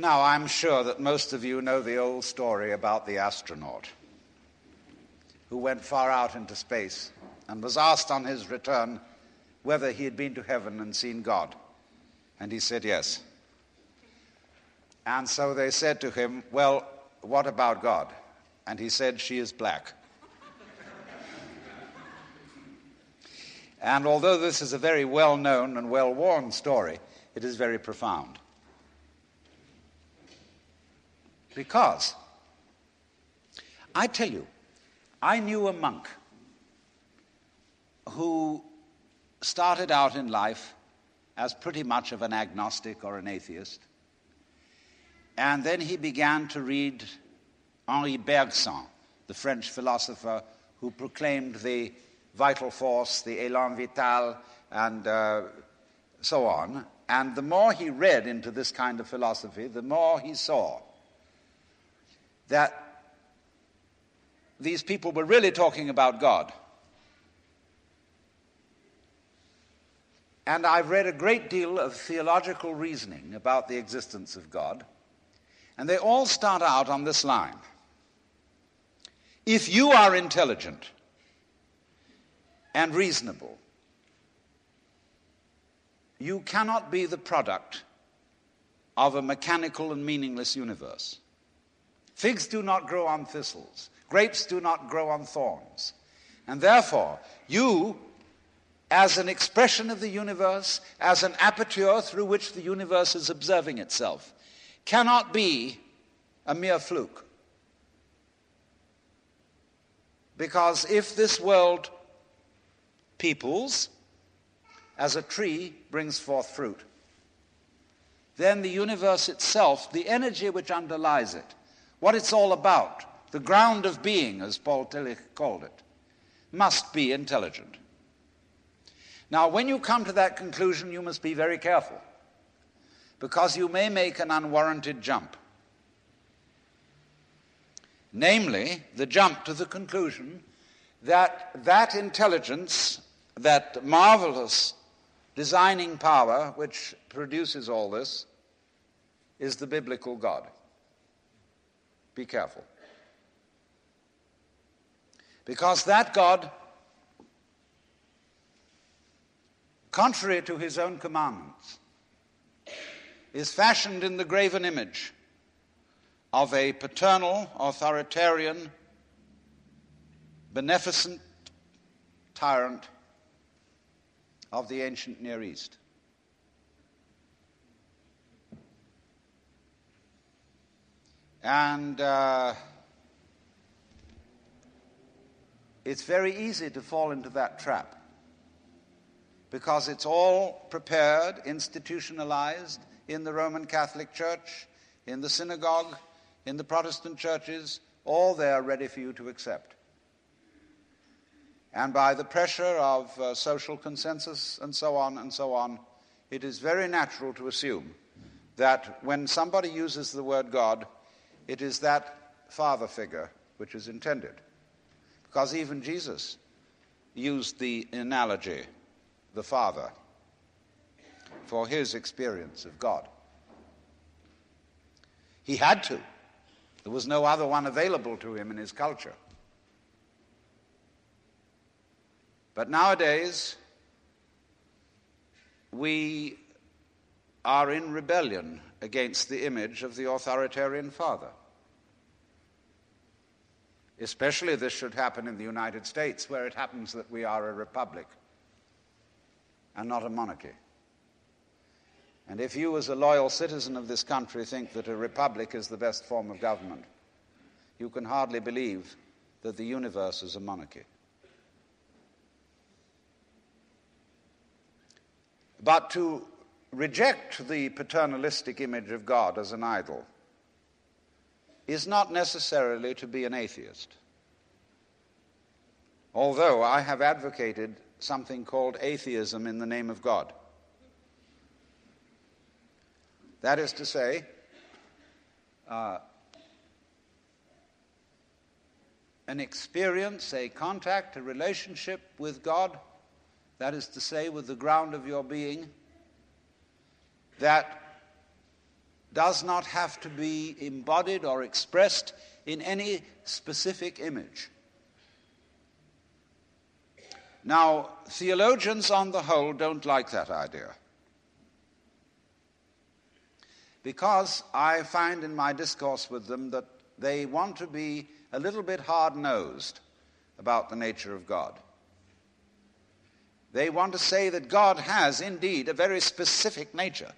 Now, I'm sure that most of you know the old story about the astronaut who went far out into space and was asked on his return whether he had been to heaven and seen God. And he said yes. And so they said to him, well, what about God? And he said, she is black. And although this is a very well-known and well-worn story, it is very profound. Because, I tell you, I knew a monk who started out in life as pretty much of an agnostic or an atheist. And then he began to read Henri Bergson, the French philosopher who proclaimed the vital force, the élan vital, and so on. And the more he read into this kind of philosophy, the more he saw that these people were really talking about God. And I've read a great deal of theological reasoning about the existence of God, and they all start out on this line. If you are intelligent and reasonable, you cannot be the product of a mechanical and meaningless universe. Figs do not grow on thistles. Grapes do not grow on thorns. And therefore, you, as an expression of the universe, as an aperture through which the universe is observing itself, cannot be a mere fluke. Because if this world peoples, as a tree brings forth fruit, then the universe itself, the energy which underlies it, what it's all about, the ground of being, as Paul Tillich called it, must be intelligent. Now, when you come to that conclusion, you must be very careful, because you may make an unwarranted jump. Namely, the jump to the conclusion that that intelligence, that marvelous designing power which produces all this, is the biblical God. Be careful. Because that God, contrary to his own commandments, is fashioned in the graven image of a paternal, authoritarian, beneficent tyrant of the ancient Near East. And it's very easy to fall into that trap, because it's all prepared, institutionalized in the Roman Catholic Church, in the synagogue, in the Protestant churches, all there ready for you to accept. And by the pressure of social consensus and so on, it is very natural to assume that when somebody uses the word God, it is that father figure which is intended. Because even Jesus used the analogy, the Father, for his experience of God. He had to. There was no other one available to him in his culture. But nowadays, we are in rebellion against the image of the authoritarian father. Especially this should happen in the United States, where it happens that we are a republic and not a monarchy. And if you, as a loyal citizen of this country, think that a republic is the best form of government, you can hardly believe that the universe is a monarchy. But to reject the paternalistic image of God as an idol is not necessarily to be an atheist. Although I have advocated something called atheism in the name of God. That is to say, an experience, a contact, a relationship with God, that is to say, with the ground of your being, that does not have to be embodied or expressed in any specific image. Now, theologians on the whole don't like that idea, because I find in my discourse with them that they want to be a little bit hard-nosed about the nature of God. They want to say that God has indeed a very specific nature.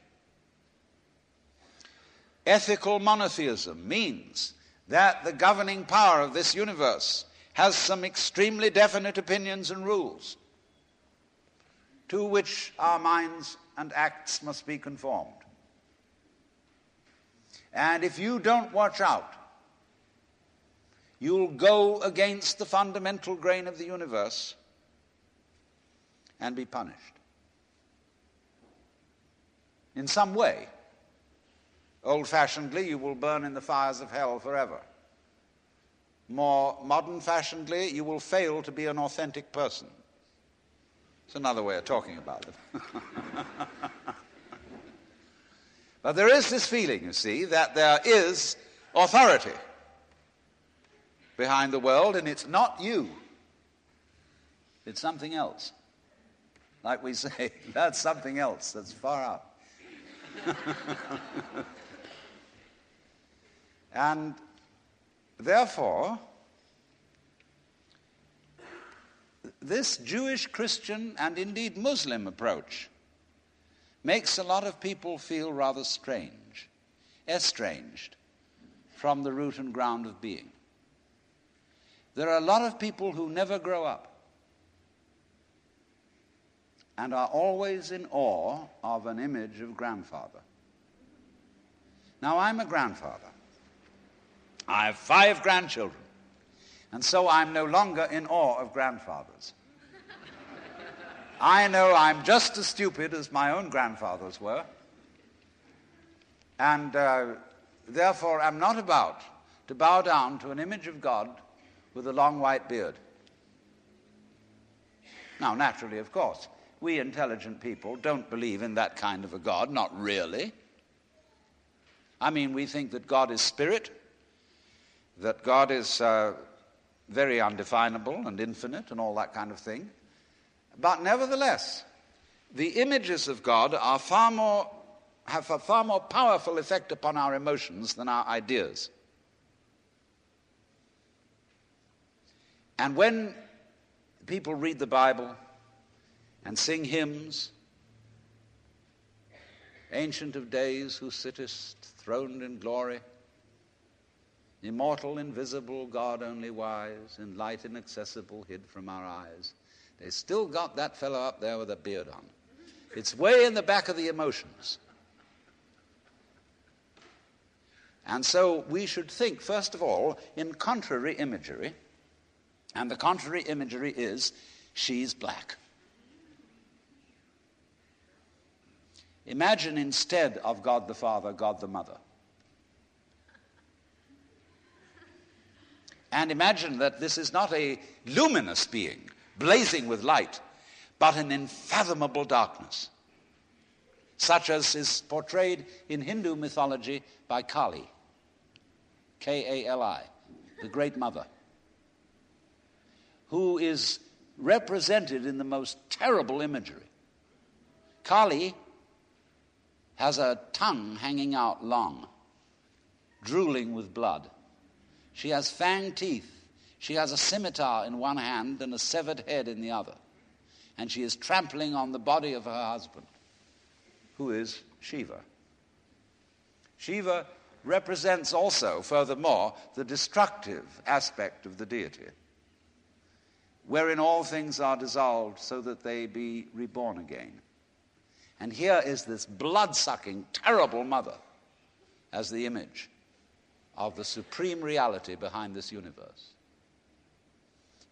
Ethical monotheism means that the governing power of this universe has some extremely definite opinions and rules to which our minds and acts must be conformed. And if you don't watch out, you'll go against the fundamental grain of the universe and be punished in some way. Old-fashionedly, you will burn in the fires of hell forever. More modern-fashionedly, you will fail to be an authentic person. It's another way of talking about it. But there is this feeling, you see, that there is authority behind the world, and it's not you. It's something else. Like we say, that's something else that's far out. And therefore, this Jewish, Christian, and indeed Muslim approach makes a lot of people feel rather strange, estranged from the root and ground of being. There are a lot of people who never grow up and are always in awe of an image of grandfather. Now, I'm a grandfather. I have 5 grandchildren, and so I'm no longer in awe of grandfathers. I know I'm just as stupid as my own grandfathers were, and therefore I'm not about to bow down to an image of God with a long white beard. Now, naturally, of course, we intelligent people don't believe in that kind of a God, not really. I mean, we think that God is spirit, that God is very undefinable and infinite and all that kind of thing. But nevertheless, the images of God are have a far more powerful effect upon our emotions than our ideas. And when people read the Bible and sing hymns, Ancient of Days, who sittest throned in glory, immortal, invisible, God only wise, in light inaccessible, hid from our eyes, they still got that fellow up there with a beard on. It's way in the back of the emotions. And so we should think, first of all, in contrary imagery. And the contrary imagery is, she's black. Imagine instead of God the Father, God the Mother. And imagine that this is not a luminous being, blazing with light, but an unfathomable darkness, such as is portrayed in Hindu mythology by Kali, K-A-L-I, the Great Mother, who is represented in the most terrible imagery. Kali has a tongue hanging out long, drooling with blood. She has fanged teeth. She has a scimitar in one hand and a severed head in the other. And she is trampling on the body of her husband, who is Shiva. Shiva represents also, furthermore, the destructive aspect of the deity, wherein all things are dissolved so that they be reborn again. And here is this blood-sucking, terrible mother as the image of the supreme reality behind this universe.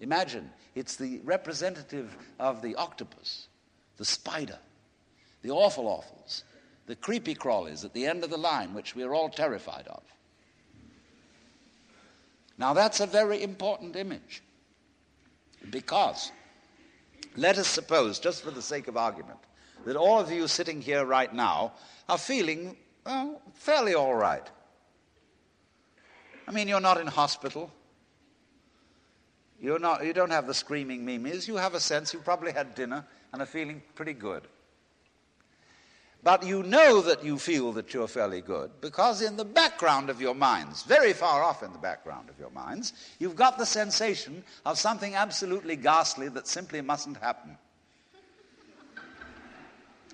Imagine, it's the representative of the octopus, the spider, the awful awfuls, the creepy crawlies at the end of the line, which we are all terrified of. Now that's a very important image, because let us suppose, just for the sake of argument, that all of you sitting here right now are feeling well, fairly all right. I mean, you're not in hospital. You don't have the screaming mimes. You have a sense you probably had dinner and are feeling pretty good. But you know that you feel that you're fairly good because in the background of your minds, very far off in the background of your minds, you've got the sensation of something absolutely ghastly that simply mustn't happen.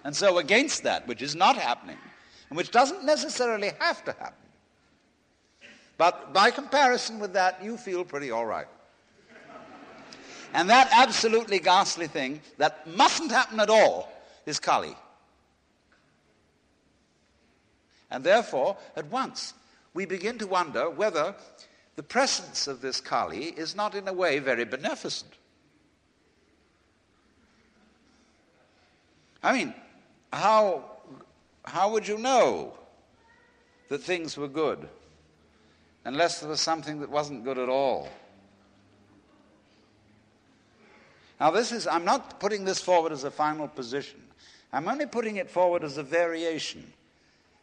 And so against that, which is not happening, and which doesn't necessarily have to happen, but by comparison with that, you feel pretty all right. And that absolutely ghastly thing that mustn't happen at all is Kali. And therefore, at once, we begin to wonder whether the presence of this Kali is not in a way very beneficent. I mean, how would you know that things were good unless there was something that wasn't good at all? Now I'm not putting this forward as a final position. I'm only putting it forward as a variation,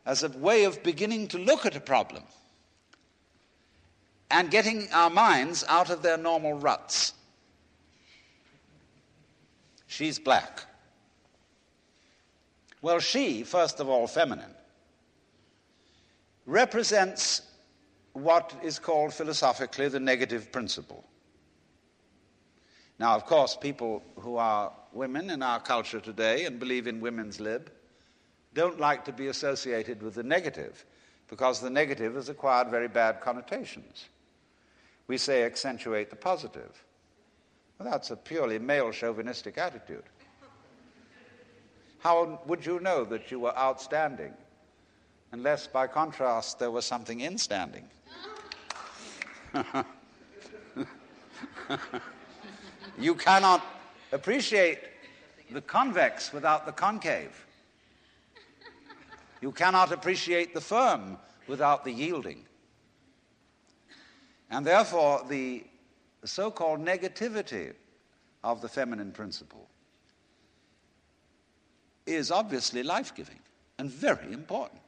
as a way of beginning to look at a problem and getting our minds out of their normal ruts. She's black. Well, she, first of all feminine, represents what is called philosophically the negative principle. Now, of course, people who are women in our culture today and believe in women's lib don't like to be associated with the negative because the negative has acquired very bad connotations. We say accentuate the positive. Well, that's a purely male chauvinistic attitude. How would you know that you were outstanding unless, by contrast, there was something instanding? You cannot appreciate the convex without the concave. You cannot appreciate the firm without the yielding. And therefore, the so-called negativity of the feminine principle is obviously life-giving and very important.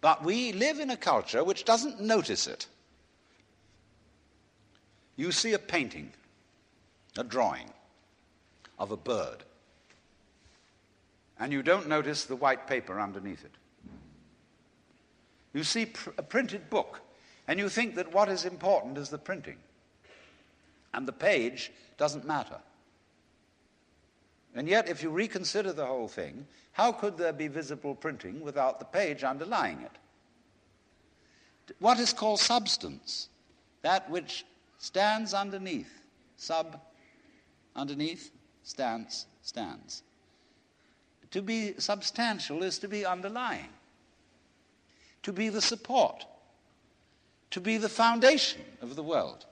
But we live in a culture which doesn't notice it. You see a painting, a drawing of a bird, and you don't notice the white paper underneath it. You see a printed book, and you think that what is important is the printing, and the page doesn't matter. And yet, if you reconsider the whole thing, how could there be visible printing without the page underlying it? What is called substance, that which stands underneath, underneath, stands. To be substantial is to be underlying, to be the support, to be the foundation of the world.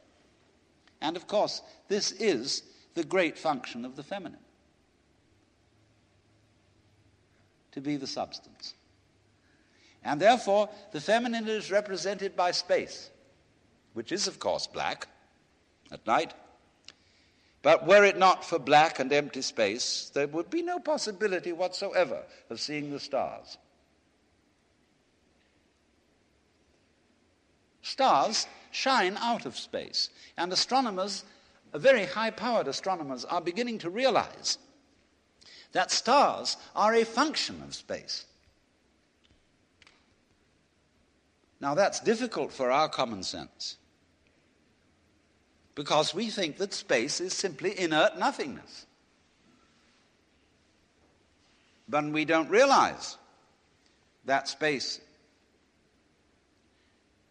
And of course, this is the great function of the feminine, to be the substance. And therefore, the feminine is represented by space, which is, of course, black at night. But were it not for black and empty space, there would be no possibility whatsoever of seeing the stars. Stars shine out of space, and astronomers, very high-powered astronomers, are beginning to realize that stars are a function of space. Now, that's difficult for our common sense, because we think that space is simply inert nothingness. But we don't realize that space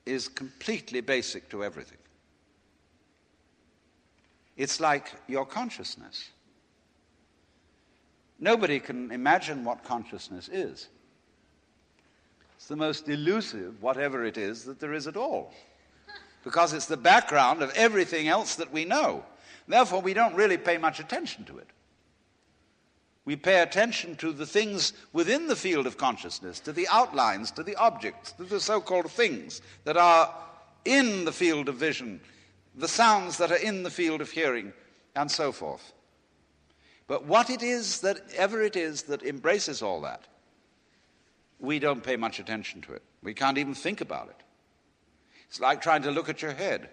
is completely basic to everything. It's like your consciousness. Nobody can imagine what consciousness is. It's the most elusive, whatever it is, that there is at all, because it's the background of everything else that we know. Therefore, we don't really pay much attention to it. We pay attention to the things within the field of consciousness, to the outlines, to the objects, to the so-called things that are in the field of vision, the sounds that are in the field of hearing, and so forth. But what it is that ever it is that embraces all that we don't pay much attention to it. We can't even think about it. It's like trying to look at your head.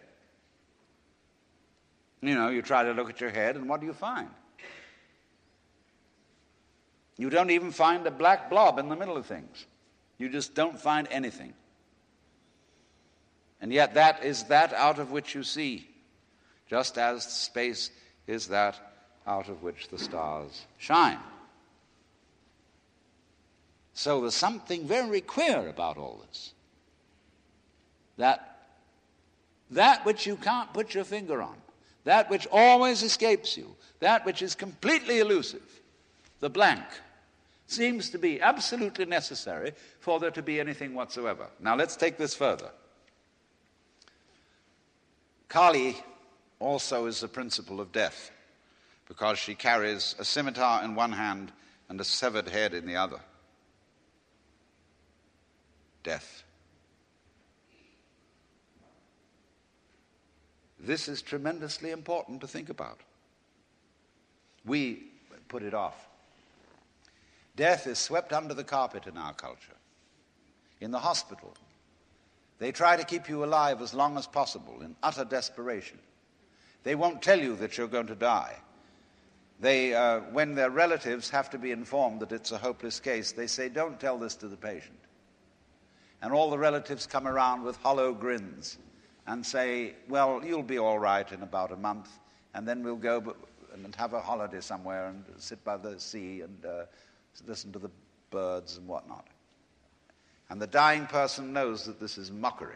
You know, you try to look at your head, and what do you find? You don't even find a black blob in the middle of things. You just don't find anything. And yet that is that out of which you see, just as space is that out of which the stars shine. So there's something very queer about all this. That which you can't put your finger on, that which always escapes you, that which is completely elusive, the blank, seems to be absolutely necessary for there to be anything whatsoever. Now let's take this further. Kali also is the principle of death, because she carries a scimitar in one hand and a severed head in the other. Death. This is tremendously important to think about. We put it off. Death is swept under the carpet in our culture. In the hospital, they try to keep you alive as long as possible in utter desperation. They won't tell you that you're going to die. When their relatives have to be informed that it's a hopeless case, they say, don't tell this to the patient. And all the relatives come around with hollow grins and say, well, you'll be all right in about a month, and then we'll go and have a holiday somewhere and sit by the sea and listen to the birds and whatnot. And the dying person knows that this is mockery.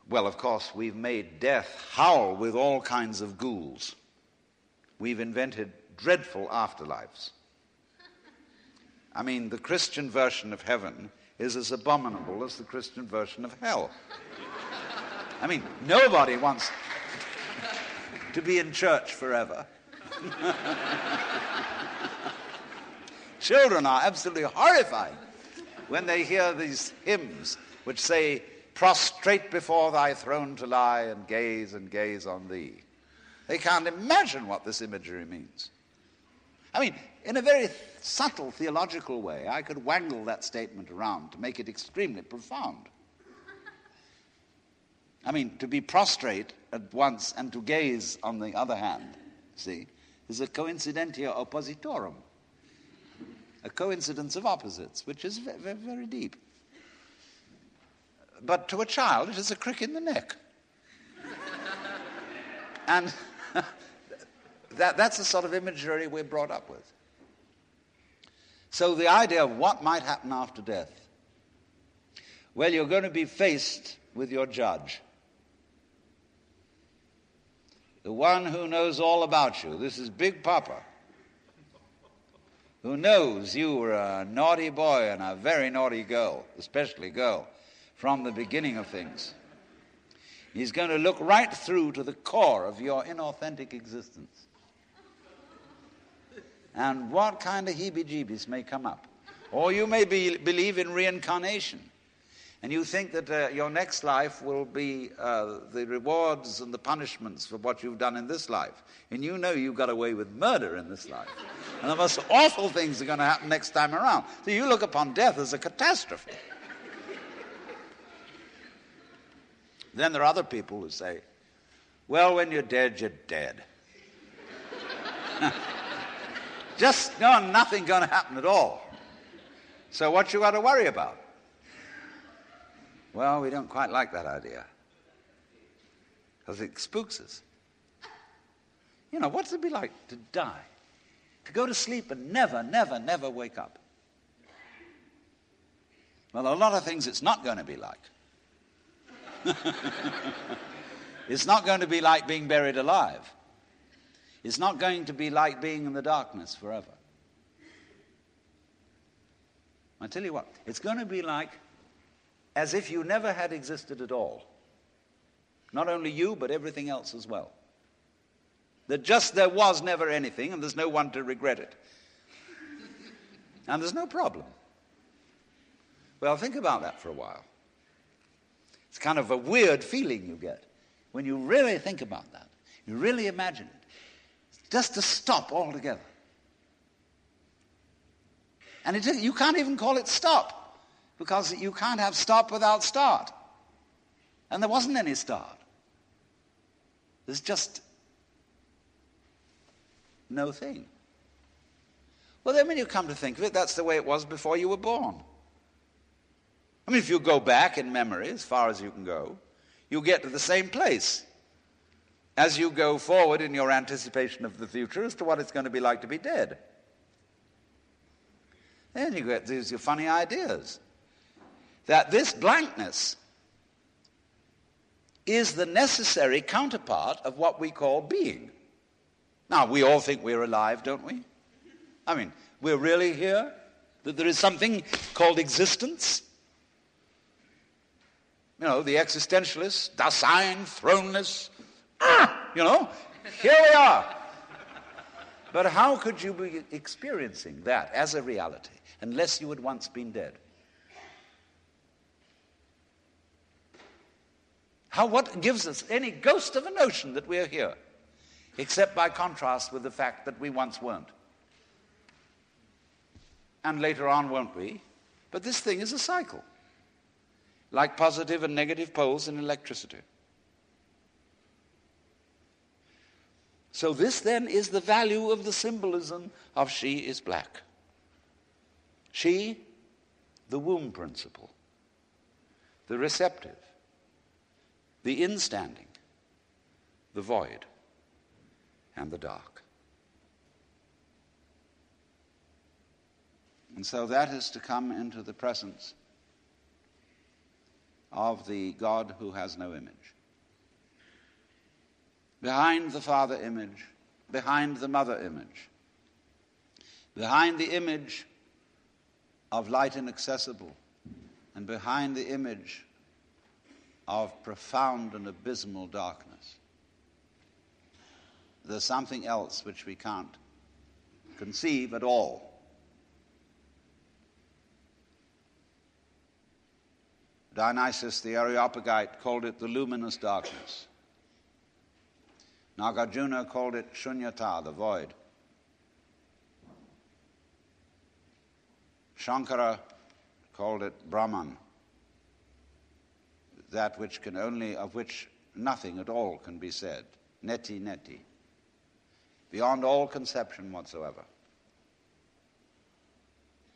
Well, of course, we've made death howl with all kinds of ghouls. We've invented dreadful afterlives. I mean, the Christian version of heaven is as abominable as the Christian version of hell. I mean, nobody wants to be in church forever. Children are absolutely horrified when they hear these hymns which say, prostrate before thy throne to lie and gaze on thee. They can't imagine what this imagery means. I mean, in a very subtle theological way, I could wangle that statement around to make it extremely profound. I mean, to be prostrate at once and to gaze on the other hand, see, is a coincidentia oppositorum, a coincidence of opposites, which is very, very deep. But to a child, it is a crick in the neck. And that's the sort of imagery we're brought up with. So the idea of what might happen after death, well, you're going to be faced with your judge, the one who knows all about you. This is Big Papa, who knows you were a naughty boy and a very naughty girl, especially girl, from the beginning of things. He's going to look right through to the core of your inauthentic existence. And what kind of heebie-jeebies may come up. Or you may believe in reincarnation, and you think that your next life will be the rewards and the punishments for what you've done in this life. And you know you got away with murder in this life. And the most awful things are going to happen next time around. So you look upon death as a catastrophe. Then there are other people who say, well, when you're dead, you're dead. Just nothing going to happen at all. So what you got to worry about? Well, we don't quite like that idea, because it spooks us. You know, what's it be like to die? To go to sleep and never, never, never wake up? Well, a lot of things it's not going to be like. It's not going to be like being buried alive. It's not going to be like being in the darkness forever. I tell you what, it's going to be like as if you never had existed at all. Not only you, but everything else as well. That just there was never anything, and there's no one to regret it. And there's no problem. Well, think about that for a while. It's kind of a weird feeling you get when you really think about that. You really imagine it. Just to stop altogether. And you can't even call it stop, because you can't have stop without start. And there wasn't any start. There's just no thing. Well, then when you come to think of it, that's the way it was before you were born. I mean, if you go back in memory as far as you can go, you'll get to the same place as you go forward in your anticipation of the future as to what it's going to be like to be dead. Then you get these your funny ideas that this blankness is the necessary counterpart of what we call being. Now, we all think we're alive, don't we? I mean, we're really here? That there is something called existence? You know, the existentialists, Dasein, throneless, you know, here we are. But how could you be experiencing that as a reality unless you had once been dead? What gives us any ghost of a notion that we are here, except by contrast with the fact that we once weren't? And later on won't we? But this thing is a cycle, like positive and negative poles in electricity. So this then is the value of the symbolism of she is black. She, the womb principle, the receptive, the instanding, the void, and the dark. And so that is to come into the presence of the God who has no image. Behind the Father image, behind the Mother image, behind the image of light inaccessible, and behind the image of profound and abysmal darkness, there's something else which we can't conceive at all. Dionysius the Areopagite called it the luminous darkness. Nagarjuna called it shunyata, the void. Shankara called it Brahman, that which can only, of which nothing at all can be said. Neti neti, beyond all conception whatsoever.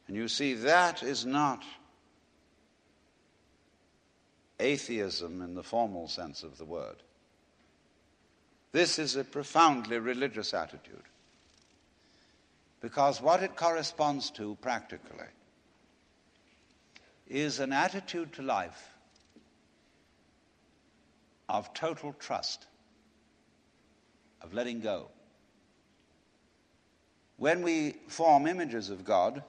And you see, that is not atheism in the formal sense of the word. This is a profoundly religious attitude, because what it corresponds to practically is an attitude to life of total trust, of letting go. When we form images of God,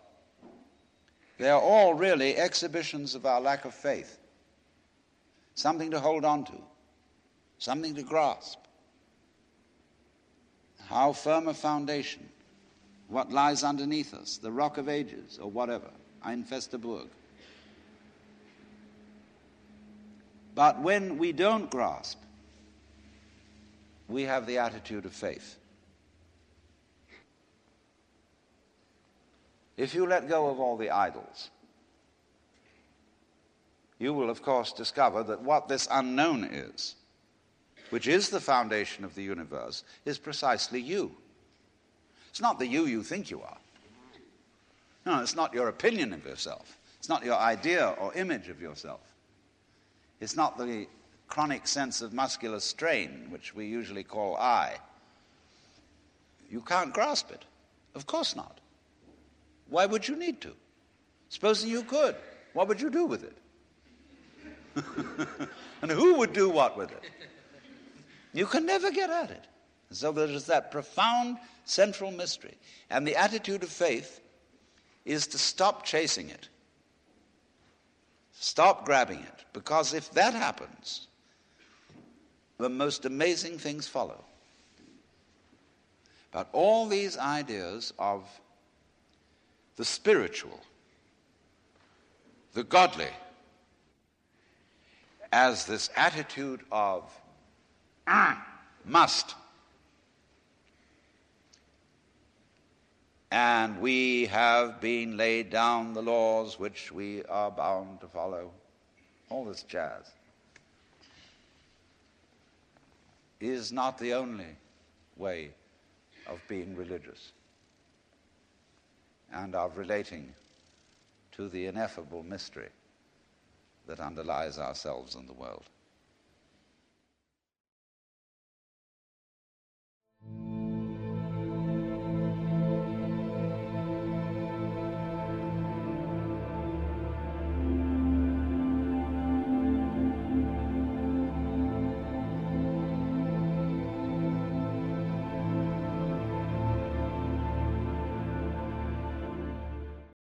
they are all really exhibitions of our lack of faith, something to hold on to, something to grasp. How firm a foundation, what lies underneath us, the rock of ages or whatever, Ein feste Burg. But when we don't grasp, we have the attitude of faith. If you let go of all the idols, you will, of course, discover that what this unknown is, which is the foundation of the universe, is precisely you. It's not the you think you are. No, it's not your opinion of yourself. It's not your idea or image of yourself. It's not the chronic sense of muscular strain, which we usually call I. You can't grasp it. Of course not. Why would you need to? Supposing you could, what would you do with it? And who would do what with it? You can never get at it. So there is that profound central mystery. And the attitude of faith is to stop chasing it. Stop grabbing it. Because if that happens, the most amazing things follow. But all these ideas of the spiritual, the godly, as this attitude of must, and we have been laid down the laws which we are bound to follow. All this jazz is not the only way of being religious and of relating to the ineffable mystery that underlies ourselves and the world.